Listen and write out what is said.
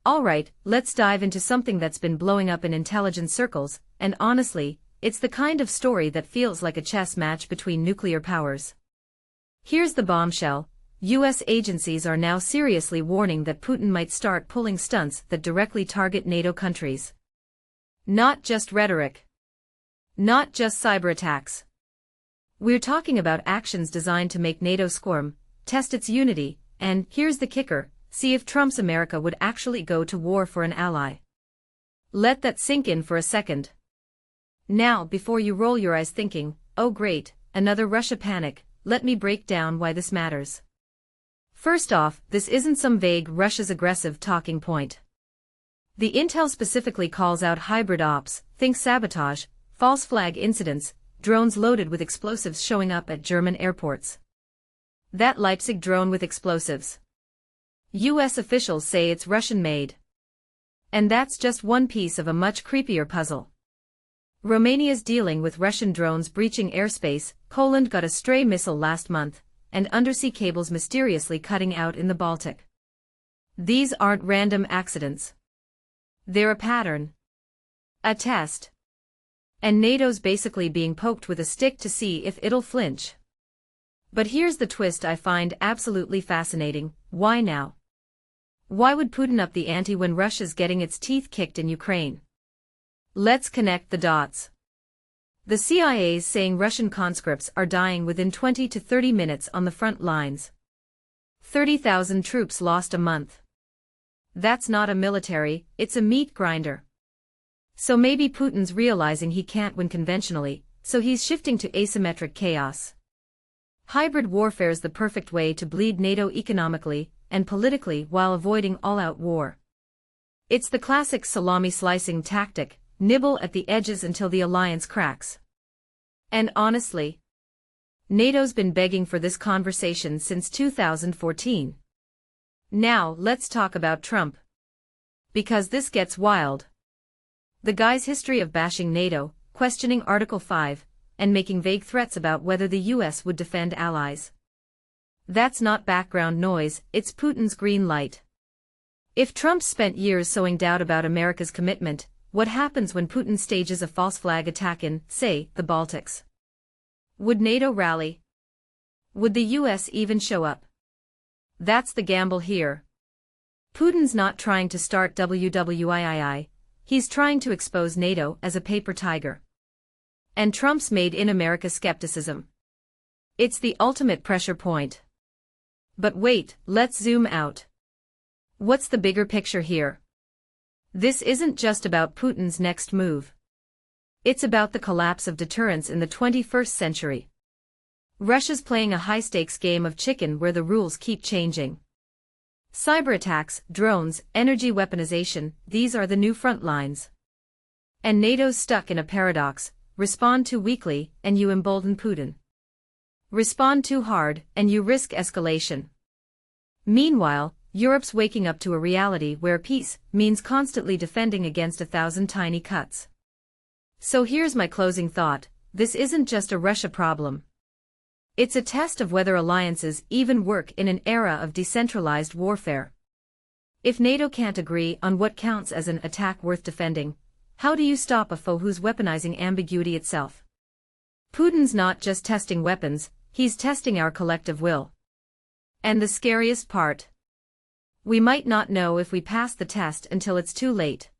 Alright, let's dive into something that's been blowing up in intelligence circles, and honestly, it's the kind of story that feels like a chess match between nuclear powers. Here's the bombshell. US agencies are now seriously warning that Putin might start pulling stunts that directly target NATO countries. Not just rhetoric. Not just cyberattacks. We're talking about actions designed to make NATO squirm, test its unity, and, here's the kicker, see if Trump's America would actually go to war for an ally. Let that sink in for a second. Now, before you roll your eyes thinking, oh great, another Russia panic, let me break down why this matters. First off, this isn't some vague Russia's aggressive talking point. The intel specifically calls out hybrid ops, think sabotage, false flag incidents, drones loaded with explosives showing up at German airports. That Leipzig drone with explosives. US officials say it's Russian-made. And that's just one piece of a much creepier puzzle. Romania's dealing with Russian drones breaching airspace, Poland got a stray missile last month, and undersea cables mysteriously cutting out in the Baltic. These aren't random accidents. They're a pattern. A test. And NATO's basically being poked with a stick to see if it'll flinch. But here's the twist I find absolutely fascinating. Why now? Why would Putin up the ante when Russia's getting its teeth kicked in Ukraine? Let's connect the dots. The CIA's saying Russian conscripts are dying within 20 to 30 minutes on the front lines. 30,000 troops lost a month. That's not a military, it's a meat grinder. So maybe Putin's realizing he can't win conventionally, so he's shifting to asymmetric chaos. Hybrid warfare's the perfect way to bleed NATO economically and politically while avoiding all-out war. It's the classic salami-slicing tactic, nibble at the edges until the alliance cracks. And honestly, NATO's been begging for this conversation since 2014. Now let's talk about Trump. Because this gets wild. The guy's history of bashing NATO, questioning Article 5, and making vague threats about whether the US would defend allies. That's not background noise, it's Putin's green light. If Trump spent years sowing doubt about America's commitment, what happens when Putin stages a false flag attack in, say, the Baltics? Would NATO rally? Would the US even show up? That's the gamble here. Putin's not trying to start WWII, he's trying to expose NATO as a paper tiger. And Trump's made in America skepticism. It's the ultimate pressure point. But wait, let's zoom out. What's the bigger picture here? This isn't just about Putin's next move. It's about the collapse of deterrence in the 21st century. Russia's playing a high-stakes game of chicken where the rules keep changing. Cyberattacks, drones, energy weaponization, these are the new front lines. And NATO's stuck in a paradox: respond too weakly, and you embolden Putin. Respond too hard, and you risk escalation. Meanwhile, Europe's waking up to a reality where peace means constantly defending against 1,000 tiny cuts. So here's my closing thought: this isn't just a Russia problem. It's a test of whether alliances even work in an era of decentralized warfare. If NATO can't agree on what counts as an attack worth defending, how do you stop a foe who's weaponizing ambiguity itself? Putin's not just testing weapons, he's testing our collective will. And the scariest part? We might not know if we pass the test until it's too late.